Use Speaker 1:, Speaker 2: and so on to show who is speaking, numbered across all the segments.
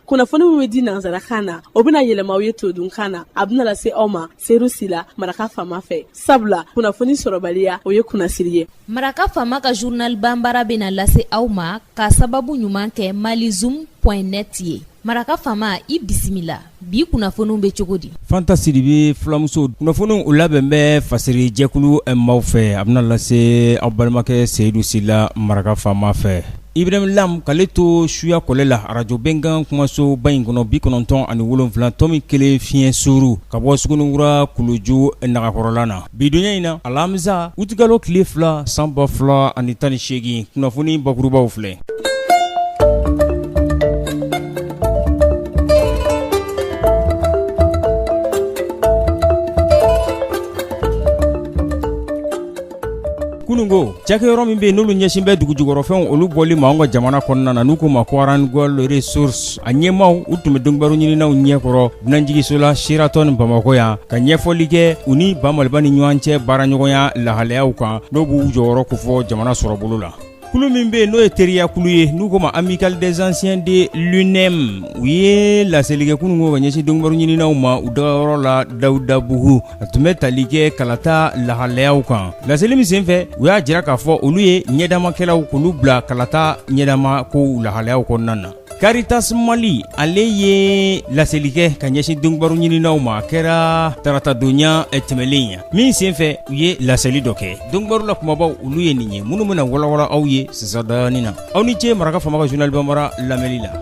Speaker 1: kunnafoni min bɛ di nanzarakan na o bɛna yɛlɛma aw ye todunkan na a bɛna lase aw ma Seru Sila maraka faama fɛ sabula kunnafoni sɔrɔbaliya o ye kunnasiri ye.
Speaker 2: Maraka faama ka journal banbara bɛna lase aw ma ka sababu ɲuman kɛ malizoom.net ye. Maraka faama i bisimila bi kunnafoniw bɛ cogo di?
Speaker 3: Fanta Sidibe Fulamuso kunnafoniw o labɛn bɛ fasiri jɛkulu maaw fɛ a bɛna lase aw balimakɛ Seru Sila maraka faama fɛ. Ibrahim Lam k'ale to suya kɔlɛ la radio Benkan kumaso ba in kɔnɔ 97 tɔmi 1 fiɲɛ suru ka bɔ Sugunikura Kuluju Nagakɔrɔla na. Bidonya in na alamisa utigalo tile 2 san 2018 kunnafoni bakurubaw filɛ. Kunungo cakɛyɔrɔ min bɛ n'olu ɲɛsin bɛ dugujukɔrɔfɛnw olu bɔli ma an ka jamana kɔnɔna na n'u ko ma ko Arangol Resources a ɲɛmaaw u tun bɛ dɔnnibaaru ɲininaw ɲɛkɔrɔ dunanjigisola Sheraton Bamakɔ yan ka ɲɛfɔli kɛ u ni Bamaliba ni ɲɔgɔn cɛ baaraɲɔgɔnya lahalayaw kan n'o b'u jɔyɔrɔ kofɔ jamana sɔrɔbolo la. Kulu min bɛ n'o ye teriya kulu ye n'u ko ma Amicale des Anciens de l'UNEM u ye laselikɛ kunungo ka ɲɛsin dɔnnibaaru ɲininaw ma u dagayɔrɔ la Dawudabugu a tun bɛ tali kɛ kalata lahalayaw kan. Laseli min senfɛ u y'a jira k'a fɔ olu ye ɲɛdamakɛlaw k'olu bila kalata ɲɛdama ko lahalayaw kɔnɔna na. Caritas Mali ale ye laselikɛ ka ɲɛsin dɔnnibaaru ɲininaw ma kɛra taratadonya tɛmɛlen ya min senfɛ u ye laseli dɔ kɛ dɔnnibaaru la kumabaw olu ye nin ye minnu bɛna walawala aw ye sisadani na aw ni ce maraka faama ka journal banbara lamɛnli la.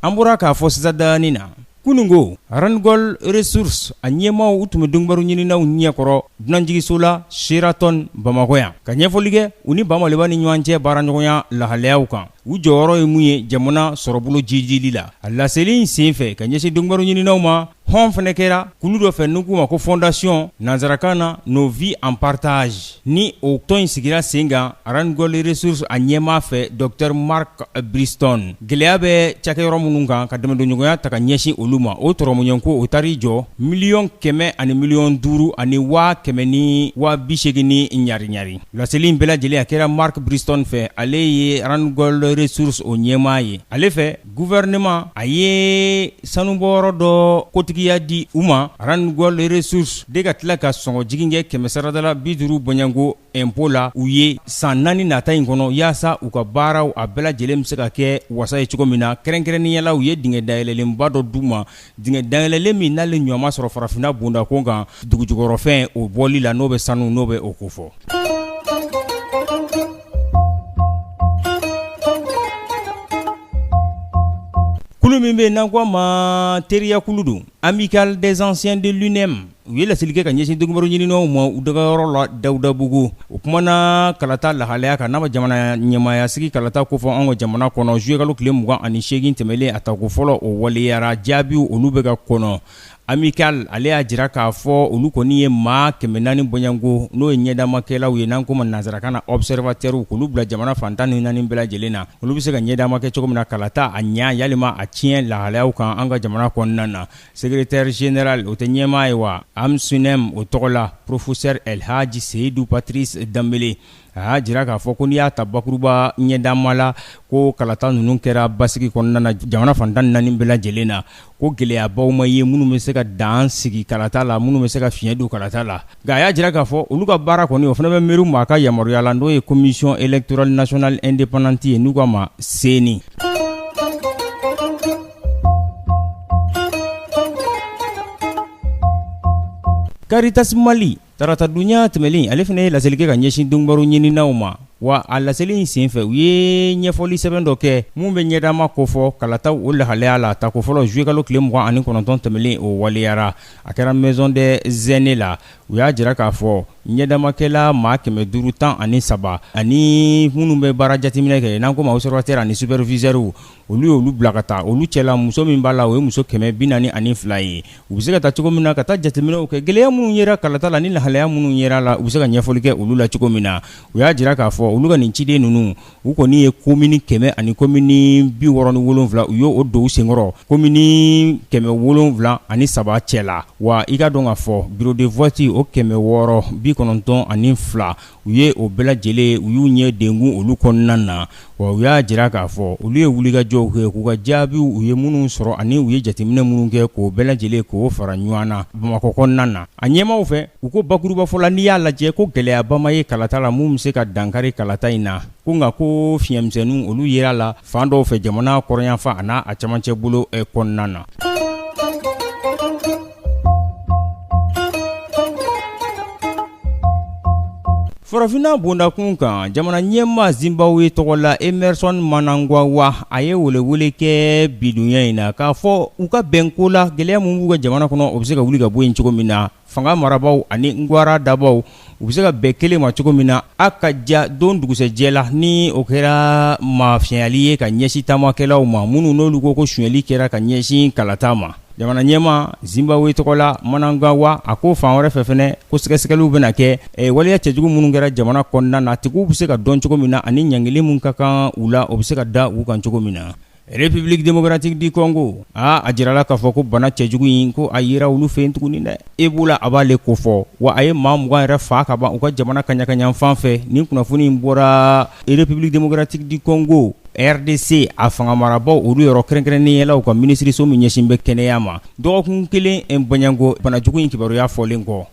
Speaker 3: An bɔra k'a fɔ sisadani na kunungo Arangol Resources a ɲɛmaaw u tun bɛ dɔnnibaaru ɲininaw ɲɛkɔrɔ dunanjigisola Sheraton Bamakɔ yan ka ɲɛfɔli kɛ u ni Bamaliba ni ɲɔgɔn cɛ baaraɲɔgɔnya lahalayaw kan. U jɔyɔrɔ ye mun ye jamana sɔrɔbolo jijili la a laseli in senfɛ ka ɲɛsin dɔnnibaaru ɲininaw ma hɔn fɛnɛ kɛra kulu dɔ fɛ n'u k'u ma ko fondation nanzarakan na nos vies en partage ni o tɔn in sigira sen kan Arangol Resources a ɲɛmaa fɛ Dr Mark Briston gɛlɛya bɛ cakɛyɔrɔ minnu kan ka dɛmɛdonɲɔgɔnya ta ka ɲɛsin olu ma o tɔrɔmuɲɛnko o tari jɔ 1,100,000 ani 1,500,000 ani 100,000 ni 80,000 ni ɲari-ɲari. Laseli in bɛɛ lajɛlen a kɛra Mark Briston fɛ ale ye Arangol Resources o ɲɛmaa ye ale fɛ gouvernement a ye sanubɔyɔrɔ dɔ kotigiya di u ma Arangol Resources de ka tila ka sɔngɔ jigin kɛ 100 saradala 50 bɔɲanko impôt la u ye san 4 nata in kɔnɔ yaasa u ka baaraw a bɛɛ lajɛlen bɛ se ka kɛ wasa ye cogo min na kɛrɛnkɛrɛnniyala u ye dingɛ dayɛlɛlenba dɔ d'u ma dingɛ dayɛlɛlen min n'ale ɲɔgɔn sɔrɔ farafinna bondako kan dugujukɔrɔfɛn o bɔli la n'o bɛ sanu n'o bɛ o ko fɔ. Kulu min bɛ n'an ko ma teriya kulu don Amicale des Anciens de l'UNEM u ye laselikɛ ka ɲɛsin dɔnnibaaru ɲininaw ma u dagayɔrɔ la Dawudabugu o kumana kalata lahalaya kan n'a ma jamana ɲɛmaaya sigi kalata ko fɔ an ka jamana kɔnɔ juillet kalo tile 28 tɛmɛlen a tako fɔlɔ o waleyara jaabiw olu bɛ ka kɔnɔ. Amicale ale y'a jira k'a fɔ olu kɔni ye maa 400 bɔɲanko n'o ye ɲɛdamakɛlaw ye n'an ko ma nanzarakan na observateurs k'olu bila jamana fantan ni naani bɛɛ lajɛlen na olu bɛ se ka ɲɛdama kɛ cogo min na kalata a ɲa yalima a tiɲɛ lahalayaw kan an ka jamana kɔnɔna na. Secrétaire général o tɛ ɲɛmaa ye wa AMSUNEM o tɔgɔ la professeur Elhaji Seydou Patrice Dambele a y'a jira k'a fɔ ko n'i y'a ta bakuruba ɲɛdama la ko kalata ninnu kɛra basigi kɔnɔna na jamana fantan ni naani bɛɛ lajɛlen na ko gɛlɛyabaw ma ye minnu bɛ se ka dan sigi kalata la minnu bɛ se ka fiɲɛ don kalata la nka a y'a jira k'a fɔ olu ka baara kɔni o fana bɛ miiri maa ka yamaruya la n'o ye commission électorale nationale indépendante ye n'u ka ma CENI. Caritas Mali taratadonya tɛmɛlen ale fana ye laselikɛ ka ɲɛsin dɔnnibaaru ɲininaw ma wa a laseli in senfɛ u ye ɲɛfɔli sɛbɛn dɔ kɛ mun bɛ ɲɛdama kofɔ kalataw o lahalaya la tako fɔlɔ juillet kalo tile 29 tɛmɛlen o waleyara a kɛra maison des aînés la u y'a jira k'a fɔ ɲɛdamakɛla maa 513 ani minnu bɛ baara jateminɛ kɛ n'an ko ma observateur ani superviseur olu y'olu bila ka taa olu cɛla muso min b'a la o ye muso 142 ye u bɛ se ka taa cogo min na ka taa jateminɛw kɛ gɛlɛya minnu yera kalata la ni lahalaya minnu yera la u bɛ se ka ɲɛfɔli kɛ olu la cogo min na u y'a jira k'a fɔ olu ka nin ciden ninnu u kɔni ye commune 100 ani commune 67 u y'o don u senkɔrɔ commune 773 cɛ la wa i ka dɔn k'a fɔ bureau de vote o 692 u u ye o bɛɛ lajɛlen u y'u ɲɛ dengun olu kɔnɔna na wa u y'a jira k'a fɔ olu ye wulikajɔw kɛ k'u ka jaabiw u ye minnu sɔrɔ ani u ye jateminɛ minnu kɛ k'o bɛɛ lajɛlen k'o fara ɲɔgɔn na Bamakɔ kɔnɔna na a ɲɛmaaw fɛ u ko bakuruba fɔla n'i y'a lajɛ ko gɛlɛyaba ye kalata la mun bɛ se ka dankari kalata in na ko nka ko fiɲɛmisɛnninw olu yera la fan dɔw fɛ jamana kɔrɔyanfan a n'a a camancɛ bolo kɔnɔna na. Farafina bondakun kan jamana ɲɛmaa Zimbabwe tɔgɔ la Emerson Mnangagwa a ye welewele kɛ bidunya in na k'a fɔ u ka bɛnko la gɛlɛya mun b'u ka jamana kɔnɔ o bɛ se ka wuli ka bɔ yen cogo min na fanga marabaw ani ngwara dabaw u bɛ se ka bɛn kelen ma cogo min na a ka ja don dugusɛjɛ la ni o kɛra mafiyɛnyali ye ka ɲɛsin taamakɛlaw ma minnu n'olu ko suɲɛli kɛra ka ɲɛsin kalata ma. Jamana ɲɛmaa Zimbabwe tɔgɔ la Mnangagwa a ko fan wɛrɛ fɛ fɛnɛ ko sɛgɛsɛgɛliw bɛna kɛ waliya cɛjugu minnu kɛra jamana kɔnɔna na tigiw bɛ se ka dɔn cogo min na ani ɲangili mun ka kan u la o bɛ se ka da u kan cogo min na. République démocratique du Congo a jirala k'a fɔ ko bana cɛjugu in ko a yera olu fɛ yen tuguni dɛ Ebola a b'ale ko fɔ wa a ye maa 20 yɛrɛ fa ka ban u ka jamana kaɲakanyan fan fɛ nin kunnafoni in bɔra République démocratique du Congo RDC a fanga marabaw olu yɔrɔ kɛrɛnkɛrɛnniyɛlaw ka minisiriso min ɲɛsin bɛ kɛnɛya ma dɔgɔkun kelen Banyango banajugu in kibaruya fɔlen kɔ.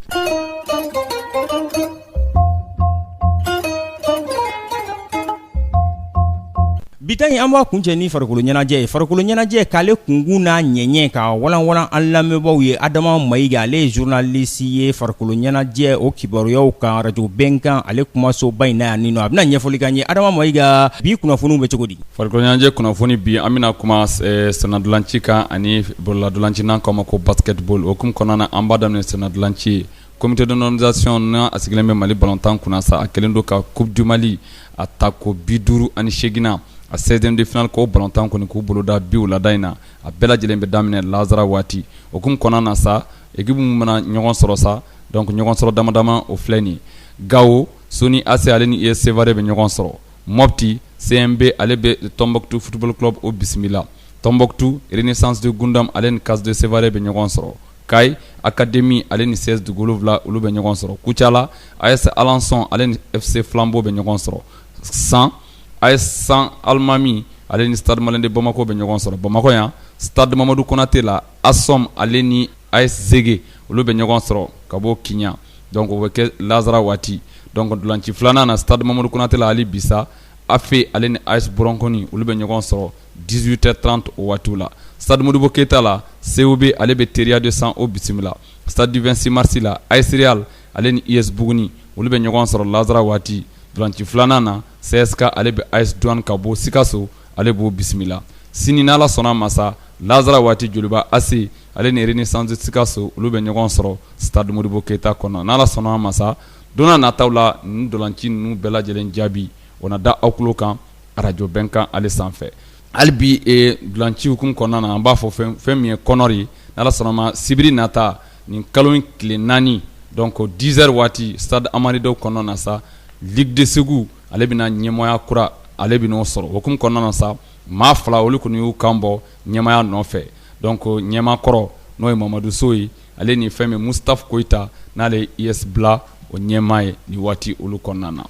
Speaker 3: Bitani an b'a kuncɛ ni farikolo ɲɛnajɛ ye farikolo ɲɛnajɛ k'ale kunkun n'a ɲɛɲɛ ka walan an lamɛnbaaw ye Adama Mayiga ale ye journaliste ye farikolo ɲɛnajɛ o kibaruyaw kan radio bɛnkan ale kumasoba in na yan nɔ a bɛna ɲɛfɔli k'an ye Adama Mayiga bi kunnafoniw bɛ cogo di.
Speaker 4: Farikolo ɲɛnajɛ kunnafoni bi an bɛna kuma sennadolanci kan ani bololadolanci n'an k'a ma ko basketball o kun kɔnɔna na an b'a daminɛ sennadolanci ye comité d'organisation n'a a sigilen bɛ Mali balontan kunna sa a kɛlen don ka coupe du Mali a ta ko 58 a 16e de finale ko balontan kɔni k'u boloda bi wulada in na a bɛɛ lajɛlen bɛ daminɛ Lazara waati o kun kɔnɔna na sa équipe mun bɛna ɲɔgɔn sɔrɔ sa donc ɲɔgɔn sɔrɔ damadama o filɛ nin Gao Soni AC ale ni US Sevare bɛ ɲɔgɔn sɔrɔ Mopti CMB ale bɛ Tombouctou football club o bisimila Tombouctou Renaissance de Gundam ale ni CAS de Sevare bɛ ɲɔgɔn sɔrɔ Kai Académie ale ni CS de Golovla olu bɛ ɲɔgɔn sɔrɔ Kucala AS Alanson ale ni FC Flambeau bɛ ɲɔgɔn sɔrɔ 100 AS San Almami ale ni Stade Malien de Bamako bɛ ɲɔgɔn sɔrɔ Bamako yan Stade Mamadou Konaté la Assom ale ni AS Zege olu bɛ ɲɔgɔn sɔrɔ ka bɔ Kiɲa donc o bɛ kɛ Lazara waati donc dolanci filanan na Stade Mamadou Konaté la ali bisa Afe ale ni AS Bronconi olu bɛ ɲɔgɔn sɔrɔ 18h30 o waatiw la Stade Modibo Keita la COB ale bɛ Teria 200 o bisimila Stade du 26 mars la AS Real ale ni US Buguni olu bɛ ɲɔgɔn sɔrɔ Lazara waati dolanci filanan na CSK ale bɛ AS Douane ka bɔ Sikaso ale b'o bisimila sini n'Ala sɔnna ma sa Lazara waati Joliba AC ale ni Renaissance de Sikaso olu bɛ ɲɔgɔn sɔrɔ Stade Modibo Keita kɔnɔ n'Ala sɔnna ma sa donna nataw la nin dolanci ninnu bɛɛ lajɛlen jaabi o na da aw tulo kan radio bɛnkan ale sanfɛ hali bi dolanci hukumu kɔnɔna na an b'a fɔ fɛn min ye kɔnɔri ye n'Ala sɔnna ma sibiri nata nin kalo in tile 4 donc 10h waati Stade Amaridaw kɔnɔna na sa Ligue de Ségou ale bɛna ɲɛmɔgɔya kura ale bɛn'o sɔrɔ o hukumu kɔnɔna na sa maa 2 olu kɔni y'u kan bɔ ɲɛmɔgɔya nɔfɛ donc ɲɛmakɔrɔ n'o ye Mamadou Sow ye ale ni fɛn min Mustapha Koita n'ale IS Bla o ɲɛmaa ye ni waati olu kɔnɔna na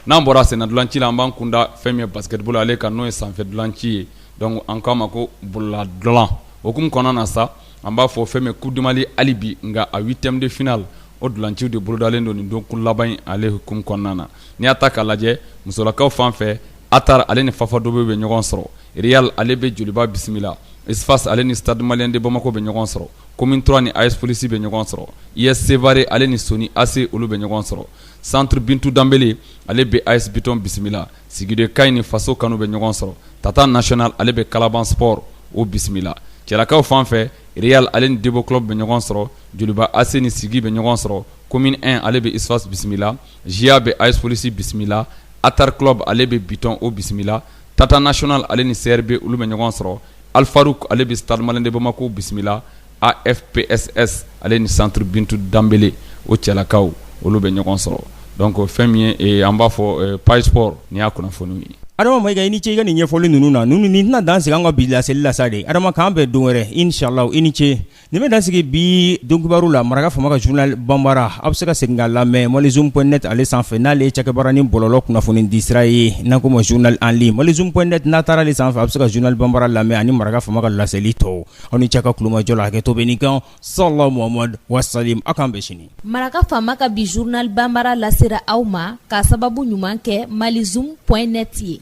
Speaker 4: n'an bɔra sennadolanci la an b'an kunda fɛn min ye basketball ale kan n'o ye sanfɛ dolanci ye donc an k'a ma ko bololadolan o hukumu kɔnɔna na sa an b'a fɔ fɛn min ye coupe du Mali hali bi nka a 8e de finale o dolanciw de bolodalen don nin donkun laban in ale hukumu kɔnɔna na n'i y'a ta k'a lajɛ musolakaw fan fɛ Atar ale ni Fafadobe bɛ ɲɔgɔn sɔrɔ Real ale bɛ Joliba bisimila Isfas ale ni Stade Malien de Bamako bɛ ɲɔgɔn sɔrɔ Commune 3 ni AS Police bɛ ɲɔgɔn sɔrɔ IS Sevare ale ni Soni AC olu bɛ ɲɔgɔn sɔrɔ Centre Bintou Dambélé ale bɛ AS Biton bisimila Sigide Kayi ni Faso Kanu bɛ ɲɔgɔn sɔrɔ Tata National ale bɛ Kalaban Sport o bisimila cɛlakaw fan fɛ Real ale ni Debo Club bɛ ɲɔgɔn sɔrɔ Joliba AC ni Sigi bɛ ɲɔgɔn sɔrɔ Commune 1 ale bɛ Isfas bisimila Jia bɛ AS Police bisimila Atar Club ale bɛ Biton o bisimila Tata National ale ni CRB olu bɛ ɲɔgɔn sɔrɔ Alfarouk ale bɛ Stade Malien de Bamako bisimila AFPSS ale ni Centre Bintou Dambélé o cɛlakaw olu bɛ ɲɔgɔn sɔrɔ donc fɛn min ye an b'a fɔ Page Sport ni y'a kunnafoniw ye
Speaker 3: adama ma i ni ce i ka nin ɲɛfɔli nunu na nunu nin tɛna dan sigi an ka bi laseli la sa de adama k'an bɛɛ don wɛrɛ inshallah i ni ce nin bɛ dan sigi bi donkibaru la maraka fama ka journal banbara a bɛ se ka segin k'a lamɛn malizum.net ale sanfɛ n'ale ye cakɛbara ni bɔlɔlɔ kunnafoni di sira ye n'an ko ma journal en ligne malizum.net n'a taara ale sanfɛ a bɛ se ka journal banbara lamɛn ani maraka fama ka laseli tɔw aw ni cɛ ka kulomajɔ la hakɛ to bɛ nin kan sallahu muhammad wasalim a k'an bɛɛ sini
Speaker 2: maraka fama ka bi journal banbara lasera aw ma k'a sababu ɲuman kɛ malizum.net ye